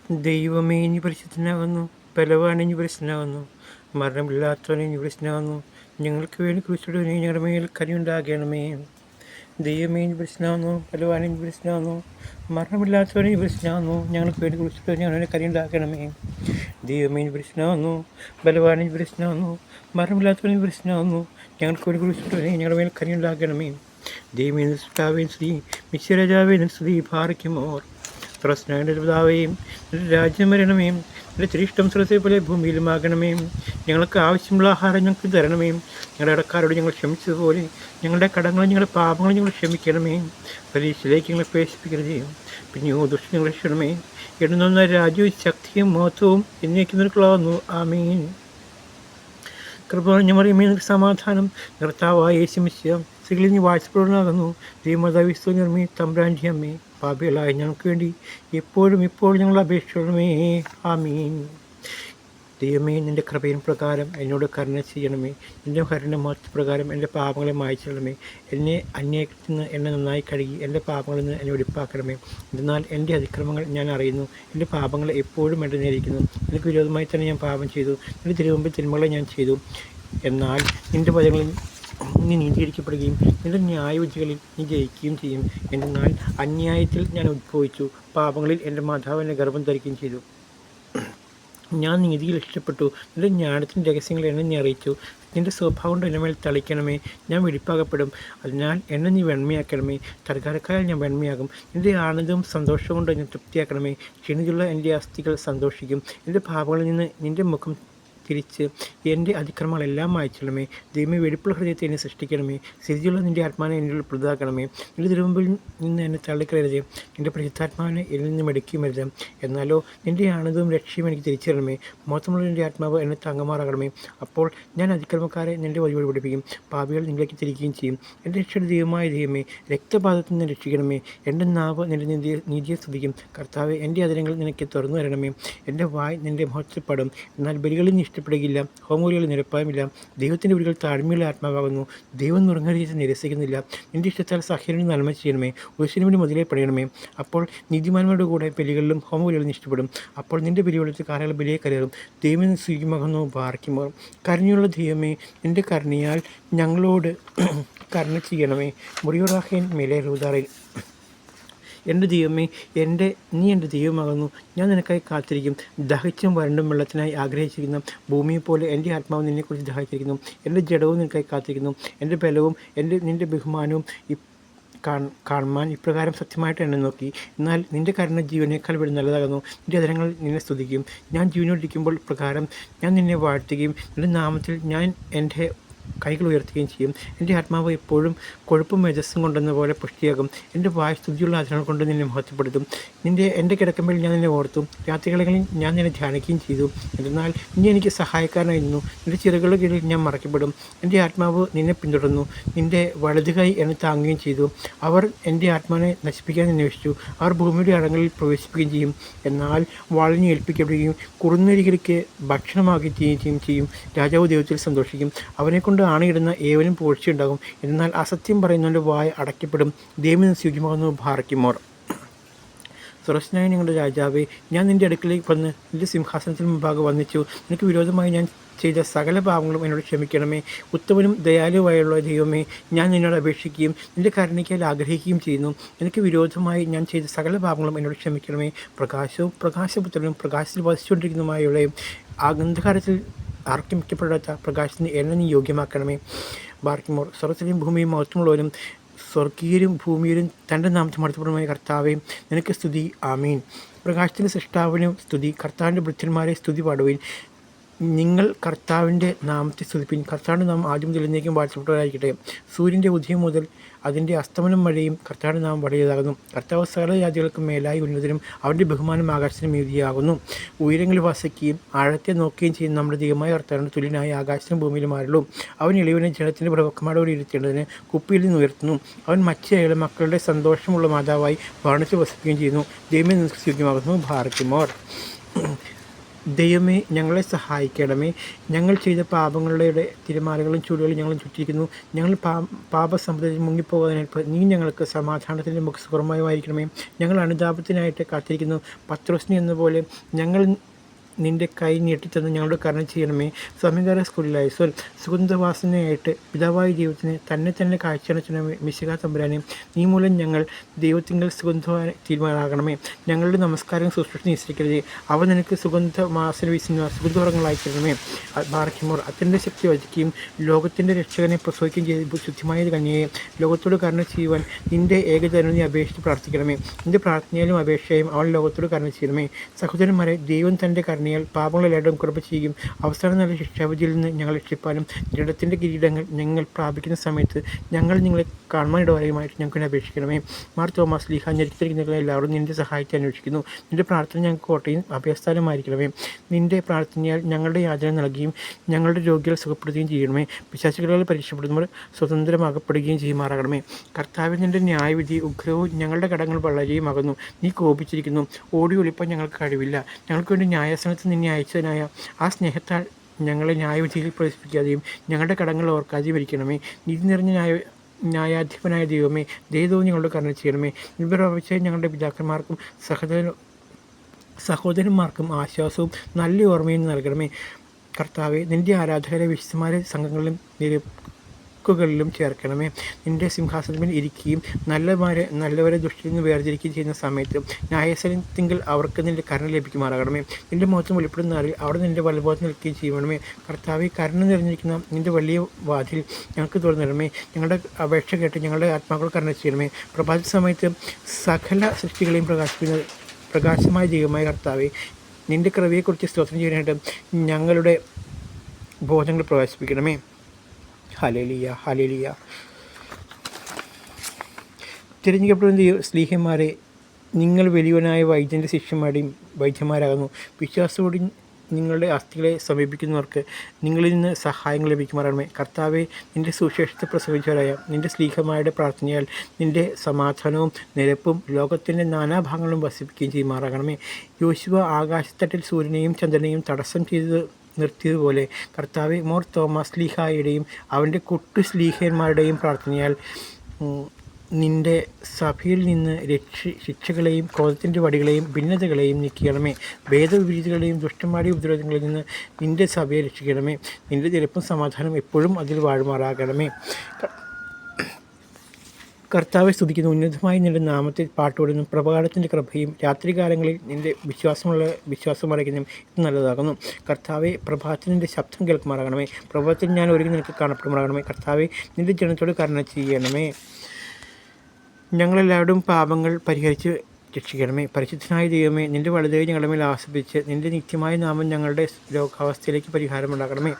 ദൈവമേ നീ പരിശുദ്ധനാകുന്നു, ബലവാനെ നീ പരിശുദ്ധനാകുന്നു, മരണമില്ലാത്തവനെ നീ പരിശുദ്ധനാകുന്നു, ഞങ്ങൾക്ക് വേണ്ടി ക്രൂശിച്ചവനെ ഞങ്ങളുടെ മേൽ കനിയുണ്ടാകണമേ. ദൈവമേ നീ പരിശുദ്ധനാകുന്നു, ബലവാനെ നീ പരിശുദ്ധനാകുന്നു, മരണമില്ലാത്തവനെ നീ പരിശുദ്ധനാകുന്നു, ഞങ്ങൾക്ക് വേണ്ടി ക്രൂശിച്ചവനെ ഞങ്ങളുടെ കനിയുണ്ടാകണമേ. ദൈവമേ നീ പരിശുദ്ധനാകുന്നു, ബലവാനെ നീ പരിശുദ്ധനാകുന്നു, മരണമില്ലാത്തവനെ നീ പരിശുദ്ധനാകുന്നു, ഞങ്ങൾക്ക് വേണ്ടി ക്രൂശിച്ചവനെ ഞങ്ങളുടെ മേൽ കനിയുണ്ടാകണമേ. ദൈവമേ നിസ്താവേ സ്ത്രീ മിശ്രരാജാവേ സ്ത്രീ ഭാരിക്കുമോർ പ്രശ്നങ്ങളുടെ പിതാവേയും എൻ്റെ രാജ്യം വരണമേ, എൻ്റെ തിരിഷ്ടം സ്വർഗ്ഗത്തിലെ പോലെ ഭൂമിയിലുമാകണമേ. ഞങ്ങൾക്ക് ആവശ്യമുള്ള ആഹാരം ഞങ്ങൾക്ക് തരണമേ. ഞങ്ങളുടെ കടക്കാരോട് ഞങ്ങൾ ക്ഷമിച്ചതുപോലെ ഞങ്ങളുടെ കടങ്ങളും ഞങ്ങളുടെ പാപങ്ങളും ഞങ്ങൾ ക്ഷമിക്കണമേ. പരീക്ഷയിലേക്ക് ഞങ്ങളെ പ്രവേശിപ്പിക്കരുതേ, പിന്നെയോ ദുഷ്ടം ഞങ്ങൾ രക്ഷിക്കണമേ. എണ്ണുന്ന രാജ്യവും ശക്തിയും മഹത്വവും എന്നേക്കുള്ളതാകുന്നു. ആമീൻ. കൃപ നിറഞ്ഞ മറിയമേ നിനക്ക് സമാധാനം, കർത്താവായ യേശു മിശിഹാ സ്ത്രീകളിൽ നീ വാഴ്ചപ്പെടുന്നതാകുന്നു. ദൈവമാതാവിസ്തു നിർമ്മി തമ്പുരാൻ്റെ അമ്മേ, പാപികളായ ഞങ്ങൾക്ക് വേണ്ടി എപ്പോഴും ഇപ്പോൾ ഞങ്ങൾ അപേക്ഷിക്കണമേ. ആമീൻ. ദൈവമേ നിൻ്റെ കൃപയിൻ പ്രകാരം എന്നോട് കരുണ ചെയ്യണമേ. നിൻ്റെ കരുണ മഹത്വപ്രകാരം എൻ്റെ പാപങ്ങളെ മായ്ച്ചിടണമേ. എന്നെ അന്യായത്തിൽ നിന്ന് എന്നെ നന്നായി കഴുകി എൻ്റെ പാപങ്ങളിൽ നിന്ന് എന്നെ വെടിപ്പാക്കണമേ. എന്നാൽ എൻ്റെ അതിക്രമങ്ങൾ ഞാൻ അറിയുന്നു, എൻ്റെ പാപങ്ങൾ എപ്പോഴും എൻ്റെ നേരിക്കുന്നു. എനിക്ക് വിരോധമായി തന്നെ ഞാൻ പാപം ചെയ്തു, നിൻ്റെ തിരുമുമ്പിൽ തിന്മകളെ ഞാൻ ചെയ്തു. എന്നാൽ നിൻ്റെ വചനങ്ങളിൽ നീ നീതീകരിക്കപ്പെടുകയും നിൻ്റെ ന്യായവിധികളിൽ നീ ജയിക്കുകയും ചെയ്യും. എന്നാൽ അന്യായത്തിൽ ഞാൻ ഉദ്ഭവിച്ചു, പാപങ്ങളിൽ എൻ്റെ മാതാവ് എന്നെ ഗർഭം ധരിക്കുകയും ചെയ്തു. ഞാൻ നീതിയിൽ ഇഷ്ടപ്പെട്ടു, നിൻ്റെ ജ്ഞാനത്തിൻ്റെ രഹസ്യങ്ങൾ എന്നെ നീ അറിയിച്ചു. നിൻ്റെ സ്വഭാവം കൊണ്ട് എന്നെ മേൽ തളിക്കണമേ, ഞാൻ വെടിപ്പാകപ്പെടും. അതിനാൽ എന്നെ നീ വെണ്മയാക്കണമേ, തൽക്കാലക്കായാൽ ഞാൻ വെണ്മയാകും. നിൻ്റെ ആനന്ദവും സന്തോഷവും കൊണ്ട് എന്നെ തൃപ്തിയാക്കണമേ. ക്ഷീണിതുള്ള എൻ്റെ അസ്ഥികൾ സന്തോഷിക്കും. എൻ്റെ പാപങ്ങളിൽ നിന്ന് നിൻ്റെ മുഖം തിരിച്ച് എൻ്റെ അതിക്രമങ്ങളെല്ലാം മായ്ച്ചിടണമേ. ദൈവമേ വെടിപ്പുള്ള ഹൃദയത്തെ എന്നെ സൃഷ്ടിക്കണമേ. സ്ഥിതിയുള്ള നിൻ്റെ ആത്മാവിനെ എന്നിൽ പ്രൃതാക്കണമേ. നിൻ്റെ തിരുമുമ്പിൽ നിന്ന് എന്നെ തള്ളിക്കളയരുത്, നിൻ്റെ പരിശുദ്ധാത്മാവിനെ എന്നിൽ നിന്ന് മെടുക്കിയുമരുത്. എന്നാലോ നിൻ്റെ ആനന്ദവും രക്ഷയും എനിക്ക് തിരിച്ചറിയണമേ. മൊത്തമുള്ള നിൻ്റെ ആത്മാവ് എന്നെ താങ്ങുമാറാകണമേ. അപ്പോൾ ഞാൻ അതിക്രമക്കാരെ നിൻ്റെ വഴി പഠിപ്പിക്കും, പാപികൾ നിങ്ങളിലേക്ക് തിരിക്കുകയും ചെയ്യും. എൻ്റെ രക്ഷയുടെ ദൈവമായ ദൈവമേ, രക്തപാതത്തിൽ നിന്ന് രക്ഷിക്കണമേ. എൻ്റെ നാവ് നിൻ്റെ നീതിയെ സ്തുതിക്കും. കർത്താവെ, എൻ്റെ അതിരങ്ങൾ നിനക്ക് തുറന്നു തരണമേ. എൻ്റെ വായ് നിൻ്റെ മഹത്വപ്പെടും. എന്നാൽ ബലികളിൽ നീ ഇഷ്ടപ്പെടുകയില്ല, ഹോമബലികൾ നിരപ്പായുമില്ല. ദൈവത്തിൻ്റെ ബലികൾ താഴ്മയുള്ള ആത്മാവാകുന്നു. ദൈവം നുറുങ്ങരീതി നിരസിക്കുന്നില്ല. നിൻ്റെ ഇഷ്ടത്താൽ സഹ്യന് നന്മ ചെയ്യണമേ. ഉത്സവത്തിന് മുതലേ പണിയണമേ. അപ്പോൾ നീതിമാന്മാരുടെ കൂടെ ബലികളിലും ഹോമബലികളും ഇഷ്ടപ്പെടും. അപ്പോൾ നിൻ്റെ ബലിവെള്ളത്തിൽ കാരകൾ ബലിയെ കരയറും. ദൈവം സ്വീകമകന്നു പാർക്കുമോ. കരുണയുള്ള ദൈവമേ, നിൻ്റെ കരുണയാൽ ഞങ്ങളോട് കരുണ ചെയ്യണമേ. മുറിയോറാഹേൻ മേലെ റൂദാറിൽ. എൻ്റെ ദൈവമേ, നീ എൻ്റെ ദൈവമാകുന്നു. ഞാൻ നിനക്കായി കാത്തിരിക്കും. ദഹിച്ചും വരണ്ടും വെള്ളത്തിനായി ആഗ്രഹിച്ചിരിക്കുന്ന ഭൂമിയെപ്പോലെ എൻ്റെ ആത്മാവ് നിന്നെക്കുറിച്ച് ദാഹിച്ചിരിക്കുന്നു. എൻ്റെ ജഡവും നിനക്കായി കാത്തിരിക്കുന്നു. എൻ്റെ ബലവും നിൻ്റെ ബഹുമാനവും കാണുവാൻ ഇപ്രകാരം സത്യമായിട്ട് എന്നെ നോക്കി. എന്നാൽ നിൻ്റെ കരുണ ജീവനേക്കാൾ വഴി നല്ലതാകുന്നു. നിൻ്റെ അതിരങ്ങൾ നിന്നെ സ്തുതിക്കും. ഞാൻ ജീവനോടിരിക്കുമ്പോൾ പ്രകാരം ഞാൻ നിന്നെ വാഴ്ത്തുകയും നിൻ്റെ നാമത്തിൽ ഞാൻ എൻ്റെ കൈകൾ ഉയർത്തുകയും ചെയ്യും. എൻ്റെ ആത്മാവ് എപ്പോഴും കൊഴുപ്പും മേജസ്സും കൊണ്ടെന്ന പോലെ പുഷ്ടിയാകും. എൻ്റെ വായ് സ്തുതിയുള്ള ആചരണങ്ങൾ കൊണ്ട് നിന്നെ മഹത്വപ്പെടുത്തും. എൻ്റെ കിടക്കുമ്പോൾ ഞാൻ നിന്നെ ഓർത്തും രാത്രികളിൽ ഞാൻ നിന്നെ ധ്യാനിക്കുകയും ചെയ്തു. എന്നാൽ നീ എനിക്ക് സഹായക്കാരനായിരുന്നു. നിൻ്റെ ചിറകുകളുടെ കീഴിൽ ഞാൻ മറയ്ക്കപ്പെടും. എൻ്റെ ആത്മാവ് നിന്നെ പിന്തുടർന്നു. നിൻ്റെ വലതുകൈ എന്നെ താങ്ങുകയും ചെയ്തു. അവർ എൻ്റെ ആത്മാവിനെ നശിപ്പിക്കാൻ അന്വേഷിച്ചു. അവർ ഭൂമിയുടെ അടങ്ങളിൽ പ്രവേശിപ്പിക്കുകയും ചെയ്യും. എന്നാൽ വാളിനെ ഏൽപ്പിക്കപ്പെടുകയും കുറുനരികൾക്ക് ഭക്ഷണമാക്കുകയും ചെയ്യും. രാജാവ് ദൈവത്തിൽ സന്തോഷിക്കും. അവനെക്കൊണ്ട് ആണയിടുന്ന ഏവനും പോഴ്ചയുണ്ടാകും. എന്നാൽ അസത്യം പറയുന്നവൻ്റെ വായ അടയ്ക്കപ്പെടും. ദൈവം സ്വീകമാകുന്നു ഭാരക്കുമോർ. സുരക്ഷനായ ഞങ്ങളുടെ രാജാവേ, ഞാൻ നിൻ്റെ അടുക്കലേക്ക് വന്ന് നിൻ്റെ സിംഹാസനത്തിന് മുമ്പാകെ വന്നിച്ചു. നിനക്ക് വിരോധമായി ഞാൻ ചെയ്ത സകല പാപങ്ങളും എന്നോട് ക്ഷമിക്കണമേ. ഉത്തമനും ദയാലുവായുള്ള ദൈവമേ, ഞാൻ നിന്നോട് അപേക്ഷിക്കുകയും നിൻ്റെ കരുണയ്ക്കായി ആഗ്രഹിക്കുകയും ചെയ്യുന്നു. എനിക്ക് വിരോധമായി ഞാൻ ചെയ്ത സകല പാപങ്ങളും എന്നോട് ക്ഷമിക്കണമേ. പ്രകാശവും പ്രകാശപുത്രനും പ്രകാശത്തിൽ വസിച്ചുകൊണ്ടിരിക്കുന്നതുമായുള്ള ആ അന്ധകാരത്തിൽ ആർക്കും മിക്കപ്പെടാത്ത പ്രകാശത്തിന് എന്നെ നീ യോഗ്യമാക്കണമേ. ബാർക്കിമോർ. സ്വർഗ്ഗത്തിലെയും ഭൂമിയും മഹത്വമുള്ളവരും സ്വർഗീയരും ഭൂമിയിലും തൻ്റെ നാമത്തെ മഹത്വപൂർണ്ണമായ കർത്താവേ, നിനക്ക് സ്തുതി. ആമീൻ. പ്രകാശത്തിൻ്റെ സൃഷ്ടാവിനും സ്തുതി. കർത്താവിൻ്റെ വൃദ്ധന്മാരെ സ്തുതി പാടുവിൻ. നിങ്ങൾ കർത്താവിൻ്റെ നാമത്തെ സ്തുതിപ്പിൻ. കർത്താവിൻ്റെ നാമം ആദ്യം മുതൽ എന്നേക്കും വാഴ്ത്തപ്പെട്ടവരായിരിക്കട്ടെ. സൂര്യൻ്റെ ഉദയം മുതൽ അതിൻ്റെ അസ്തമനം വരെയും കർത്താവിൻ്റെ നാമം വലിയതാകുന്നു. കർത്താവ് സകല ജാതികൾക്കും മേലായി ഉന്നതനും അവൻ്റെ ബഹുമാനം ആകാശത്തിനും മീതിയാകുന്നു. ഉയരങ്ങളിൽ വസിക്കുകയും ആഴത്തെ നോക്കുകയും ചെയ്യുന്ന നമ്മുടെ ദൈവമായ കർത്താവിൻ്റെ തുല്യനായ ആകാശത്തിനും ഭൂമിയിലും ആരുള്ളൂ. അവൻ എളിയവനെ ജലത്തിൻ്റെ പ്രഭക്കന്മാരോട് ഇരുത്തേണ്ടതിന് കുപ്പിയിൽ നിന്ന് ഉയർത്തുന്നു. അവൻ മറ്റു മക്കളുടെ സന്തോഷമുള്ള മാതാവായി വർണ്ണിച്ച് വസിക്കുകയും ചെയ്യുന്നു. ദൈവമേ നിനക്ക് സ്വീകമാകുന്നു ഭാരക്കുമോർ. ദൈവമേ ഞങ്ങളെ സഹായിക്കണമേ. ഞങ്ങൾ ചെയ്ത പാപങ്ങളുടെ തിരമാലകളും ചുഴികളും ഞങ്ങൾ ചുറ്റിയിരിക്കുന്നു. ഞങ്ങൾ പാപസമുദ്രത്തിൽ മുങ്ങിപ്പോകാനായിട്ട് നീ ഞങ്ങൾക്ക് സമാധാനത്തിൻ്റെ മുഖസുഖമായിരിക്കണമേ. ഞങ്ങൾ അനുതാപത്തിനായിട്ട് കാത്തിരിക്കുന്നു. പത്രോസിനെ എന്ന പോലെ ഞങ്ങൾ നിൻ്റെ കൈ നീട്ടിത്തന്ന് ഞങ്ങളുടെ കരുണ ചെയ്യണമേ. സമീകാര സ്കൂളിലായി സുഗന്ധവാസനയായിട്ട് പിതാവായ ദൈവത്തിന് തന്നെ കാഴ്ചയണച്ചണമേ. മിശിഹാ തമ്പുരാനെ, നീ മൂലം ഞങ്ങൾ ദൈവത്തിങ്കൽ സുഗന്ധവാന തീരുമാനമാകണമേ. ഞങ്ങളുടെ നമസ്കാരം ശുശ്രൂഷ നിശ്ചയിക്കരുതേ. അവ നിനക്ക് സുഗന്ധവാസന വീശുന്ന സുഗന്ധവർങ്ങളായിക്കണമേ. ബാറയ്ക്കുമോർ അത്യന്ത ശക്തി വധിക്കുകയും ലോകത്തിൻ്റെ രക്ഷകനെ പ്രസവിക്കുകയും ചെയ്ത് ശുദ്ധമായ കന്യയെ ലോകത്തോട് കരുണ ചെയ്യുവാൻ നിൻ്റെ ഏകജനനെ അപേക്ഷിച്ച് പ്രാർത്ഥിക്കണമേ. നിൻ്റെ പ്രാർത്ഥനയിലും അപേക്ഷയും അവൾ ലോകത്തോട് കരുണ ചെയ്യണമേ. സഹോദരന്മാരെ, ദൈവം തൻ്റെ കരുണയാൽ പാപങ്ങളെല്ലാവരും കൃപ ചെയ്യും. അവസാനം നല്ല ശിക്ഷാവിധിയിൽ നിന്ന് ഞങ്ങൾ രക്ഷിപ്പാനും ദൃഢത്തിൻ്റെ കിരീടങ്ങൾ ഞങ്ങൾ പ്രാപിക്കുന്ന സമയത്ത് ഞങ്ങൾ നിങ്ങളെ കാണുവാൻ ഇടവരെയുമായിട്ട് ഞങ്ങൾക്ക് അപേക്ഷിക്കണമേ. മാർ തോമസ് ലീഹ ഞെരുത്തിരിക്കുന്ന എല്ലാവരും നിൻ്റെ സഹായത്തെ അന്വേഷിക്കുന്നു. നിൻ്റെ പ്രാർത്ഥന ഞങ്ങൾക്ക് കോട്ടയും അഭയസ്ഥാനമായിരിക്കണമേ. നിൻ്റെ പ്രാർത്ഥനയാൽ ഞങ്ങളുടെ യാചന നൽകുകയും ഞങ്ങളുടെ രോഗികളെ സുഖപ്പെടുത്തുകയും ചെയ്യണമേ. പിശാചുകളാൽ പരീക്ഷപ്പെടുന്നവർ സ്വതന്ത്രമാകപ്പെടുകയും ചെയ്യുമാറാകണമേ. കർത്താവിൽ നിൻ്റെ ന്യായവിധി ഉഗ്രവും ഞങ്ങളുടെ കടങ്ങൾ വളരെയുമാകുന്നു. നീ കോപിച്ചിരിക്കുന്നു. ഓടി ഒളിപ്പാൻ ഞങ്ങൾക്ക് കഴിവില്ല. ഞങ്ങൾക്ക് വേണ്ടി ന്യായാസനത്തിൽ നിന്നെ അയച്ചതിനായ ആ സ്നേഹത്താൽ ഞങ്ങളെ ന്യായവിധിയിൽ പ്രവേശിപ്പിക്കാതെയും ഞങ്ങളുടെ കടങ്ങൾ ഓർക്കാതെയും ഇരിക്കണമേ. നീതി നിറഞ്ഞ ന്യായാധിപനായ ദൈവമേ, ദൈവവും ഞങ്ങളുടെ കരുണ ചെയ്യണമേ. ഇവ പ്രവചിച്ച ഞങ്ങളുടെ പിതാക്കന്മാർക്കും സഹോദരന്മാർക്കും ആശ്വാസവും നല്ല ഓർമ്മയും നൽകണമേ. കർത്താവെ, നിൻ്റെ ആരാധകരെ വിശുദ്ധന്മാരെ സംഘങ്ങളിലും ിലും ചേർക്കണമേ. നിൻ്റെ സിംഹാസനത്തിൽ ഇരിക്കുകയും നല്ലവരെ ദുഷ്ടരിൽ നിന്ന് വേർതിരിക്കുകയും ചെയ്യുന്ന സമയത്ത് ന്യായസനത്തിങ്കിൽ അവർക്ക് നിൻ്റെ കരുണ ലഭിക്കുമാറാകണമേ. നിൻ്റെ മുഖത്തും വെളിപ്പെടുന്ന നാളിൽ അവിടെ നിൻ്റെ വലഭാഗത്ത് നിൽക്കുകയും ചെയ്യണമേ. കർത്താവെ, കരുണ നിറഞ്ഞിരിക്കുന്ന നിൻ്റെ വലിയ വാതിൽ ഞങ്ങൾക്ക് തുറന്നിടണമേ. ഞങ്ങളുടെ അപേക്ഷ കേട്ട് ഞങ്ങളുടെ ആത്മാക്കൾ കരുണ ചെയ്യണമേ. പ്രഭാത സമയത്ത് സകല സൃഷ്ടികളെയും പ്രകാശമായ ദൈവമായ കർത്താവെ, നിൻ്റെ കൃപയെക്കുറിച്ച് സ്തോത്രം ചെയ്യാനായിട്ട് ഞങ്ങളുടെ ബോധങ്ങൾ പ്രകാശിപ്പിക്കണമേ. Hallelujah, hallelujah. തിരഞ്ഞെടുക്കപ്പെടുന്ന സ്ലീഹന്മാരെ, നിങ്ങൾ വലിയവനായ വൈദ്യൻ്റെ വൈദ്യന്മാരാകുന്നു. വിശ്വാസത്തോടെ നിങ്ങളുടെ അസ്ഥികളെ സമീപിക്കുന്നവർക്ക് നിങ്ങളിൽ നിന്ന് സഹായങ്ങൾ ലഭിക്കുമാറാകണമേ. കർത്താവെ, നിൻ്റെ സുവിശേഷത്തെ പ്രസവിച്ചവരായ നിൻ്റെ സ്ലീഹന്മാരുടെ പ്രാർത്ഥനയാൽ നിൻ്റെ സമാധാനവും നിരപ്പും ലോകത്തിൻ്റെ നാനാഭാഗങ്ങളും വസിപ്പിക്കുകയും ചെയ്യുമാറാകണമേ. യോശുവ ആകാശത്തട്ടിൽ സൂര്യനെയും ചന്ദ്രനെയും തടസ്സം നിർത്തിയതുപോലെ കർത്താവെ, മോർ തോമസ് ലീഹായുടെയും അവൻ്റെ കുട്ടു സ്ലീഹന്മാരുടെയും പ്രാർത്ഥനയാൽ നിൻ്റെ സഭയിൽ നിന്ന് ശിക്ഷകളെയും ക്രോധത്തിൻ്റെ വടികളെയും ഭിന്നതകളെയും നീക്കിയണമേ. ഭേദവിപരീതികളെയും ദുഷ്ടന്മാരുടെ ഉപദ്രവങ്ങളിൽ നിന്ന് നിൻ്റെ സഭയെ രക്ഷിക്കണമേ. നിൻ്റെ നിരപ്പും സമാധാനം എപ്പോഴും അതിൽ വാഴുമാറാകണമേ. കർത്താവെ സ്തുതിക്കുന്നു. ഉന്നതമായി നിൻ്റെ നാമത്തിൽ പാട്ടുപാടുന്നു. പ്രഭാതത്തിൻ്റെ കൃപയും രാത്രികാലങ്ങളിൽ നിൻ്റെ വിശ്വാസം അറിയിക്കുന്നതും ഇത് നല്ലതാകുന്നു. കർത്താവെ, പ്രഭാതത്തിൽ നിൻ്റെ ശബ്ദം കേൾക്കുമാറാകണമേ. പ്രഭാതത്തിൽ ഞാൻ ഒരുങ്ങി നിനക്ക് കാണപ്പെടുമാറാകണമേ. കർത്താവെ, നിൻ്റെ ജനത്തോട് കരുണ ചെയ്യണമേ. ഞങ്ങളെല്ലാവരും പാപങ്ങൾ പരിഹരിച്ച് രക്ഷിക്കണമേ. പരിശുദ്ധനായ ദൈവമേ, നിൻ്റെ വലുതായി ഞങ്ങളുടെ മേൽ ആസ്വദിച്ച് നിൻ്റെ നിത്യമായ നാമം ഞങ്ങളുടെ രോഗാവസ്ഥയിലേക്ക് പരിഹാരമുണ്ടാക്കണമേ.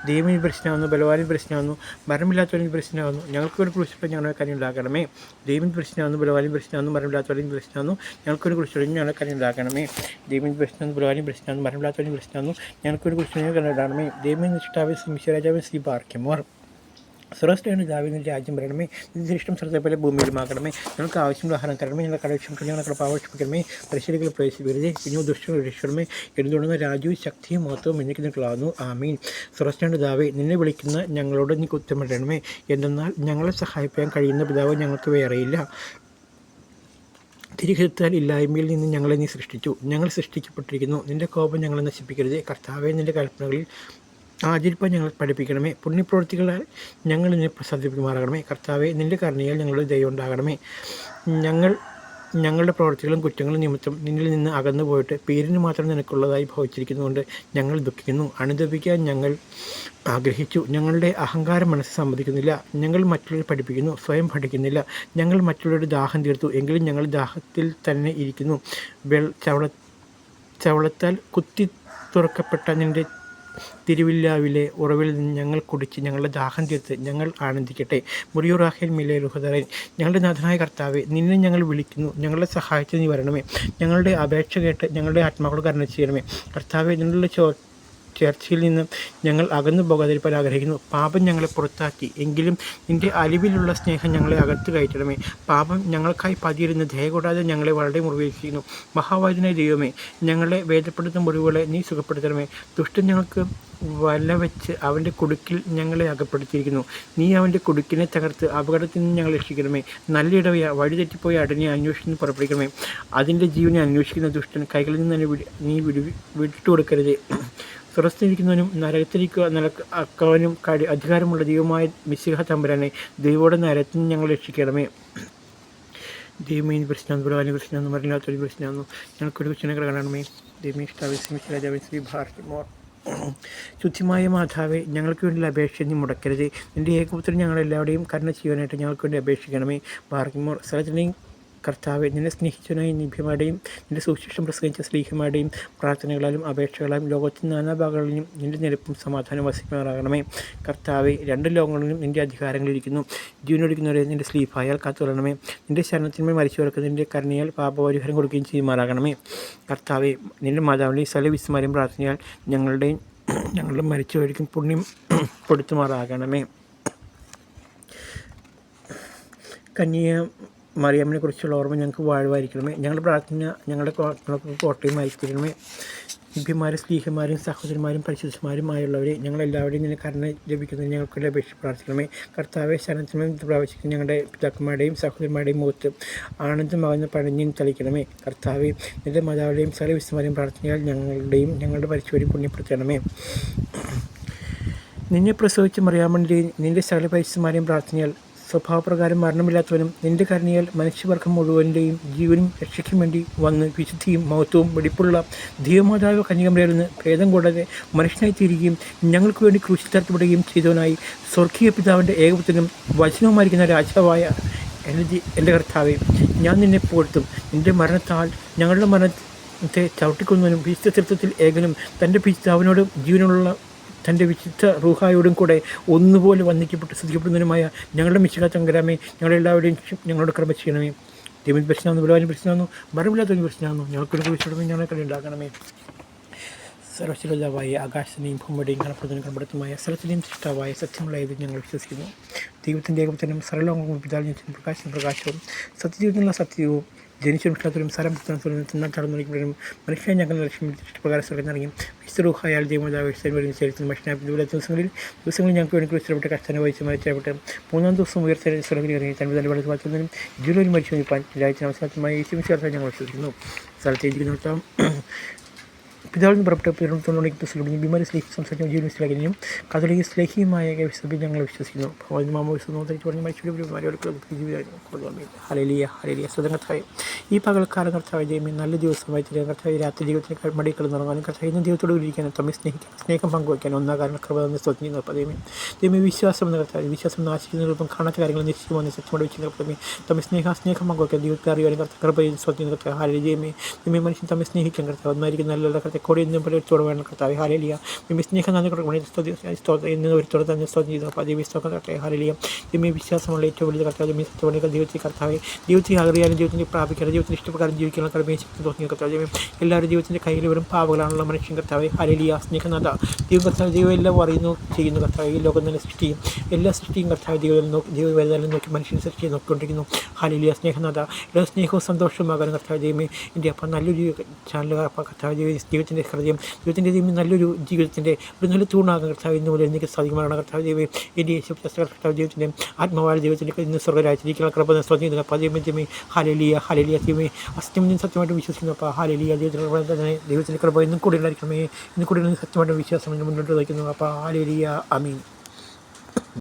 ദൈവം പ്രശ്നമാകുന്നു, ബലവാനും പ്രശ്നമാകുന്നു, മരണമില്ലാത്തവരും പ്രശ്നമാകുന്നു. ഞങ്ങൾക്കൊരു കുറിച്ചിട്ട് ഞങ്ങളുടെ കാര്യം ഉണ്ടാക്കണമേ. ദൈവം പ്രശ്നമാകുന്നു, ബലവാനും പ്രശ്നമാകുന്നു, മരണമില്ലാത്തവരും പ്രശ്നമാകുന്നു. ഞങ്ങൾക്കൊരു കുറിച്ചിട്ട് ഞങ്ങളുടെ കാര്യം ഉണ്ടാക്കണമേ. ദൈവം പ്രശ്നമാകുന്നു, ബലവാനും പ്രശ്നമാകുന്നു, മരണമില്ലാത്തവരും പ്രശ്നമാകുന്നു. ഞങ്ങൾക്കൊരു കുറിച്ചിട്ട് ഞങ്ങൾ ഉണ്ടാകണമേ. ദൈവം നിഷ്ഠാവേ ശ്രീരാജാവേ ശ്രീ ബാർക്കിമോർ സ്വർഗ്ഗസ്ഥനായ പിതാവേ, രാജ്യം വരണമേ. നിന്റെ ഇഷ്ടം സ്വർഗ്ഗത്തെ പോലെ ഭൂമിയിലുമാകണമേ. ഞങ്ങൾക്ക് ആവശ്യമുള്ള ആഹാരം തരണമേ. ഞങ്ങളുടെ കടക്ഷമിക്കണമേ. ഞങ്ങളുടെ പാവക്ഷമിക്കണമേ. പരിശീലികൾ പ്രവേശിക്കരുതേ. പിന്നെ ദുഷ്ടങ്ങൾ രക്ഷിക്കണമേ. എന്തുകൊണ്ടെന്ന രാജ്യവും ശക്തിയും മഹത്വവും എനിക്ക് നിൽക്കുള്ളാകുന്നു. ആമീൻ. സ്വർഗ്ഗസ്ഥനായ പിതാവേ, നിന്നെ വിളിക്കുന്ന ഞങ്ങളോട് നീ ഉത്തരമിടണമേ. എന്തെന്നാൽ ഞങ്ങളെ സഹായിക്കാൻ കഴിയുന്ന പിതാവ് ഞങ്ങൾക്ക് വേറെയില്ല. തിരികെത്താൽ ഇല്ലായ്മയിൽ നിന്ന് ഞങ്ങളെ നീ സൃഷ്ടിച്ചു. ഞങ്ങൾ സൃഷ്ടിക്കപ്പെട്ടിരിക്കുന്നു. നിൻ്റെ കോപം ഞങ്ങളെ നശിപ്പിക്കരുതേ. കർത്താവേ, നിൻ്റെ കൽപ്പനകളിൽ ആചരിപ്പാൻ ഞങ്ങൾ പഠിപ്പിക്കണമേ. പുണ്യപ്രവൃത്തികളാൽ ഞങ്ങൾ നിന്നെ പ്രസാദിപ്പിക്കുമാറാകണമേ. കർത്താവെ, നിൻ്റെ കരുണയാൽ ഞങ്ങളുടെ ദയ ഉണ്ടാകണമേ. ഞങ്ങളുടെ പ്രവൃത്തികളും കുറ്റങ്ങളും നിമിത്തം നിന്നിൽ നിന്ന് അകന്നു പോയിട്ട് പേരിന് മാത്രം നിനക്കുള്ളതായി ഭവിച്ചിരിക്കുന്നതുകൊണ്ട് ഞങ്ങൾ ദുഃഖിക്കുന്നു. അനുദപിക്കാൻ ഞങ്ങൾ ആഗ്രഹിച്ചു. ഞങ്ങളുടെ അഹങ്കാരം മനസ്സ് സമ്മതിക്കുന്നില്ല. ഞങ്ങൾ മറ്റുള്ളവരെ പഠിപ്പിക്കുന്നു, സ്വയം പഠിക്കുന്നില്ല. ഞങ്ങൾ മറ്റുള്ളവരുടെ ദാഹം തീർത്തു, എങ്കിലും ഞങ്ങൾ ദാഹത്തിൽ തന്നെ ഇരിക്കുന്നു. ചവളത്താൽ കുത്തി തുറക്കപ്പെട്ട നിൻ്റെ തിരുവില്ലാവിലെ ഉറവിൽ നിന്ന് ഞങ്ങൾ കുടിച്ച് ഞങ്ങളുടെ ദാഹം തീർത്ത് ഞങ്ങൾ ആനന്ദിക്കട്ടെ. മുറിയുറാഹേൽ മിലെ റുഹദറൻ. ഞങ്ങളുടെ നാഥനായ കർത്താവെ, നിന്നെ ഞങ്ങൾ വിളിക്കുന്നു. ഞങ്ങളുടെ സഹായത്തിന് നീ വരണമേ. ഞങ്ങളുടെ അപേക്ഷ കേട്ട് ഞങ്ങളുടെ ആത്മാക്കളോട് കരുണ ചെയ്യണമേ. കർത്താവെ, നിന്നുള്ള ചേർച്ചയിൽ നിന്ന് ഞങ്ങൾ അകന്നു പോകാതിരിക്കാൻ ആഗ്രഹിക്കുന്നു. പാപം ഞങ്ങളെ പുറത്താക്കി, എങ്കിലും നിൻ്റെ അലിവിലുള്ള സ്നേഹം ഞങ്ങളെ അകത്ത് കയറ്റണമേ. പാപം ഞങ്ങൾക്കായി പതിയിരുന്ന് ദയ കൂടാതെ ഞങ്ങളെ വളരെ മുറിവേൽപ്പിക്കുന്നു. മഹാവാദിനായ ദൈവമേ, ഞങ്ങളെ വേദപ്പെടുത്തുന്ന മുറിവുകളെ നീ സുഖപ്പെടുത്തണമേ. ദുഷ്ടൻ ഞങ്ങൾക്ക് വല വെച്ച് അവൻ്റെ കുടുക്കിൽ ഞങ്ങളെ അകപ്പെടുത്തിയിരിക്കുന്നു. നീ അവൻ്റെ കുടുക്കിനെ തകർത്ത് അപകടത്തിൽ നിന്ന് ഞങ്ങളെ രക്ഷിക്കണമേ. നല്ല ഇടവയ വഴി തെറ്റിപ്പോയ അടനെ അന്വേഷിച്ച് പുറപ്പെടുവിക്കണമേ. അതിൻ്റെ ജീവനെ അന്വേഷിക്കുന്ന ദുഷ്ടൻ കൈകളിൽ നിന്ന് തന്നെ നീ വിട്ടുകൊടുക്കരുതേ. സ്വർഗ്ഗത്തിലിരിക്കുന്നവനും നരകത്തിരിക്കവനും അധികാരമുള്ള ദൈവമായ മിശിഹ തമ്പുരാനെ, ദൈവോടെ നരകത്തിൽ നിന്ന് ഞങ്ങളെ രക്ഷിക്കണമേ. ദൈവമേ പ്രശ്നം പ്രശ്നം മറില്ലാത്തൊരു പ്രശ്നമാകുന്നു. ഞങ്ങൾക്കൊരു പ്രശ്നങ്ങൾ കാണണമേ. ദൈവമേ രാജാവേ ശ്രീ ഭാർത്തിമോർ ശുദ്ധിമായ മാതാവേ, ഞങ്ങൾക്ക് വേണ്ടി അപേക്ഷ നീ മുടക്കരുത്. നിൻ്റെ ഏകപുത്രൻ ഞങ്ങളെല്ലാവരുടെയും കരുണ ചെയ്യാനായിട്ട് ഞങ്ങൾക്ക് വേണ്ടി അപേക്ഷിക്കണമേ. ഭാർത്തിമോർ സ്ഥലത്തിൻ്റെയും കർത്താവെ, നിന്നെ സ്നേഹിച്ചവനായി നിഭ്യമാരുടെയും നിൻ്റെ സുവിശേഷം പ്രസംഗിച്ച സ്ലീഹമാരുടെയും പ്രാർത്ഥനകളാലും അപേക്ഷകളാലും ലോകത്തിൻ്റെ നാനാഭാഗങ്ങളിലും നിൻ്റെ നിരപ്പും സമാധാനം വസിക്കുമാറാകണമേ. കർത്താവെ, രണ്ട് ലോകങ്ങളിലും നിൻ്റെ അധികാരങ്ങളിരിക്കുന്നു. ജീവനൊടുക്കുന്നവരെ നിൻ്റെ സ്ലീഹായാൽ കാത്തുകൊള്ളണമേ. നിൻ്റെ ശരണത്തിന്മേൽ മരിച്ചവർക്ക് നിൻ്റെ കരുണയാൽ പാപപരിഹാരം കൊടുക്കുകയും ചെയ്യുമാറാകണമേ. കർത്താവെ, നിൻ്റെ മാതാവിൻ്റെയും സകല വിസ്മാരെയും പ്രാർത്ഥനയാൽ ഞങ്ങളുടെ മരിച്ചവരിക്കും പുണ്യം കൊടുത്തുമാറാകണമേ. കന്യ മറിയാമ്മിനെ കുറിച്ചുള്ള ഓർമ്മ ഞങ്ങൾക്ക് വാഴ്വായിരിക്കണമേ. ഞങ്ങളുടെ പ്രാർത്ഥന ഞങ്ങളുടെ കോട്ടയും ആയിരിക്കണമേ. ദിവ്യന്മാരും സ്ലീഹന്മാരും സഹോദരന്മാരും പരിശുദ്ധന്മാരുമായുള്ളവരെ ഞങ്ങളെല്ലാവരുടെയും നിന്നെ കരുണ ലഭിക്കുന്നതിന് ഞങ്ങൾക്ക് അപേക്ഷിച്ച് പ്രാർത്ഥിക്കണമേ. കർത്താവെ, ശരണത്തിനും പ്രാവശ്യിക്കുന്ന ഞങ്ങളുടെ പിതാക്കന്മാരുടെയും സഹോദരന്മാരുടെയും മുഖത്ത് ആനന്ദമാകുന്ന പഴഞ്ഞിൻ തളിക്കണമേ. കർത്താവെ, നിന്റെ മാതാവിൻ്റെയും സകല വിശുദ്ധന്മാരെയും പ്രാർത്ഥനയാൽ ഞങ്ങളുടെ പരിശുദ്ധരെയും പുണ്യപ്പെടുത്തണമേ. നിന്നെ പ്രസവിച്ച മറിയാമ്മൻ്റെയും നിന്റെ സകല പരിശുദ്ധന്മാരെയും പ്രാർത്ഥനയാൽ സ്വഭാവപ്രകാരം മരണമില്ലാത്തവനും നിൻ്റെ കരുണയാൽ മനുഷ്യവർഗം മുഴുവൻ്റെയും ജീവനും രക്ഷയ്ക്കും വേണ്ടി വന്ന് വിശുദ്ധിയും മഹത്വവും വെടിപ്പുള്ള ദൈവമാതാവ് കന്യകമറിയിൽ നിന്ന് ഭേദം കൂടാതെ മനുഷ്യനായി തീരുകയും ഞങ്ങൾക്ക് വേണ്ടി ക്രൂശിൽ തറക്കപ്പെടുകയും ചെയ്തവനായി സ്വർഗീയ പിതാവിൻ്റെ ഏകപുത്രനും വചനവുമായിരിക്കുന്ന രാജാവായ എൻ്റെ കർത്താവേ, ഞാൻ നിന്നെ പുകഴ്ത്തും. നിൻ്റെ മരണത്താൽ ഞങ്ങളുടെ മരണത്തെ ചവിട്ടിക്കൊന്നവനും വിശുദ്ധ ചരിത്രത്തിൽ ഏകനും തൻ്റെ പിതാവിനോടും ജീവനുള്ള തൻ്റെ വിശുദ്ധ റൂഹായോടും കൂടെ ഒന്നുപോലെ വന്ദിക്കപ്പെട്ട് ശ്രദ്ധിക്കപ്പെടുന്നതിനുമായ ഞങ്ങളുടെ മിശിഹാ തമ്പുരാനെ, ഞങ്ങളെല്ലാവരുടെയും ഞങ്ങളോട് കൃപ ചെയ്യണമേ. ദൈവം പ്രശ്നമാകുന്നു, ബലവാനും പ്രശ്നമാകുന്നു, മരണമില്ലാത്തവനും പ്രശ്നമാകുന്നു. ഞങ്ങൾക്കൊരു വിശ്വടമേ ഞങ്ങളെ ഉണ്ടാക്കണമേ. സർവശക്തനായ ആകാശത്തിനെയും ഭൂമിയുടെയും കടപ്പെടുത്തുമായ സ്ഥലത്തിൻ്റെയും സൃഷ്ടാവായ സത്യമുള്ള ഇത് ഞങ്ങൾ വിശ്വസിക്കുന്നു. ദൈവത്തിൻ്റെ ഏകപുത്രനും സർവ്വലോകവും പിതാവിനും പ്രകാശവും സത്യജീവിതത്തിനുള്ള സത്യവും ജനിച്ചും സ്ഥലം തിന്നാൽ തടഞ്ഞും മനുഷ്യനെ ഞങ്ങൾ ലക്ഷ്യം പ്രകാരം സ്വർഗ്ഗം വിസ്തരൂഹായാൽ ദൈവമാതാവ് ചരിത്രത്തിൽ മനുഷ്യനായ ദിവസങ്ങളിൽ ഞങ്ങൾക്ക് വേണ്ടി ഇഷ്ടപ്പെട്ട കഷ്ടനെ വഹിച്ച് മരിച്ചപ്പെട്ട് 3-ാം ദിവസം ഉയർത്തി സ്വർഗ്ഗത്തിൽ ഇറങ്ങി തൻ്റെ തന്നെ വെള്ളത്തിൽ മാറ്റുന്നതിനും ജൂലൈയിൽ മരിച്ചു നിൽപ്പാൻ രാജ്യത്തിന് അവസാനമായി യേശുവിനെ ഞങ്ങൾ വിശ്വസിക്കുന്നു. സ്ഥലത്തേക്ക് പിതാവിൽ നിന്ന് പുറപ്പെട്ട പിറന്നോണിക്കുന്ന ബിമാരി സ്ലേഹി സംസാരിക്കുന്ന ജീവൻ മനസ്സിലാക്കിയും കഥോലിക സ്ലേഹിയുമായ സഭയിൽ ഞങ്ങൾ വിശ്വസിക്കുന്നു. Hallelujah hallelujah. സ്വതന്ത്രത്തായ ഈ പകൽക്കാലം കർത്താവ് ദൈവമേ, നല്ല ദിവസമായി തീരുക. കർത്താവ് രാത്രി ജീവിതത്തിന് മടി കിടന്നുറങ്ങാനും കർത്താവ് ഇന്ന് ദൈവത്തോട് ഇരിക്കാനും തമ്മിൽ സ്നേഹം പങ്കുവയ്ക്കാനും ഒന്നാം കാരണം കൃപ തന്നെ സ്വന്തം ദൈവമേ, വിശ്വാസം എന്ന കർത്താവ് വിശ്വാസം നാശിക്കുന്ന രൂപം കാണാത്ത കാര്യങ്ങൾ നിശ്ചയമായി സത്യമായി വെച്ച് കർത്താവേ, തമ്മിൽ സ്നേഹം പങ്കുവയ്ക്കാൻ ദൈവത്തെ അറിയാനും കർത്താവ് കൃപ സ്വന്തം കർത്താവ്. ഹല്ലേലൂയ. ദൈവമേ, മനുഷ്യൻ തമ്മിൽ സ്നേഹിക്കാൻ കർത്താവ് ഒന്നായിരിക്കും നല്ല കർത്താവ് കൂടെ ഇന്നും പലത്തോടെ വേണം കർത്താവ്. ഹല്ലേലൂയ. ദൈവമേ, സ്നേഹം നന്ദി കൊടുക്കണം എന്ന് ഒരുത്തോടെ തന്നെ സ്വന്തം ചെയ്തു. അപ്പോൾ ദൈവം കർത്താവ്. ഹല്ലേലൂയ. ദൈവമേ, വിശ്വാസമുള്ള ഏറ്റവും വലിയ കർത്താവ് ദൈവമേ, സത്യമാണ് ദൈവത്തെ കർത്താവെ, ദൈവത്തെ അറിയാനും ദൈവത്തിൻ്റെ പ്രാപിക്കാനും ദൈവത്തിന് ഇഷ്ടപ്രകാരം ജീവിക്കാനുള്ള കർമ്മയെ ശക്തി തോന്നിയ കർത്താവ്. എല്ലാവരും ദൈവത്തിൻ്റെ കയ്യിൽ വെറും പാവകളാണുള്ള മനുഷ്യൻ കർത്താവെ. ഹല്ലേലൂയ. സ്നേഹനാഥ ദൈവം കർത്താവ്, ദൈവം എല്ലാം അറിയുന്നു ചെയ്യുന്നു കർത്താവ്. ഈ ലോകം തന്നെ സൃഷ്ടിയും എല്ലാ സൃഷ്ടിയും കർത്താവ് ദൈവം വരുതാലും നോക്കി മനുഷ്യനെ സൃഷ്ടിയെ നോക്കിക്കൊണ്ടിരിക്കുന്നു. ഹല്ലേലൂയ. സ്നേഹനാഥ എല്ലാ സ്നേഹവും സന്തോഷമാകാനും കർത്താവ് ദൈവമേ, എൻ്റെ അപ്പം നല്ലൊരു ചാനൽ കർത്താവ് ദൈവത്തിൻ്റെ ഹൃദയം ദൈവത്തിൻ്റെ ദൈവം നല്ലൊരു ജീവിതത്തിൻ്റെ ഒരു നല്ല തൂണാകാൻ കർത്താവ് ഇന്ന് മുതൽ എനിക്ക് സാധിക്കുമാണ് കർത്താവ്. ദൈവമേ, എൻ്റെ യേശു കർത്താവ് ദൈവത്തിൻ്റെ ആത്മാവായ ദൈവത്തിൻ്റെ ഇന്ന് സ്വർഗ്ഗരാജ്യത്തിലേക്കുള്ള കൃപ സ്വന്തം അപ്പോൾ ദൈവമേ. Hallelujah hallelujah. ദൈവമേ, സത്യമായിട്ട് വിശ്വസിക്കുന്നു. അപ്പോൾ ഹല്ലേലൂയ. ദൈവത്തിൻ്റെ കൃപ ഇന്നും കൂടി ഉണ്ടായിരിക്കണമേ. ഇന്ന് കൂടി സത്യമായിട്ട് വിശ്വാസം മുന്നോട്ട് വയ്ക്കുന്നു. അപ്പോൾ ഹല്ലേലൂയ. ആമീൻ.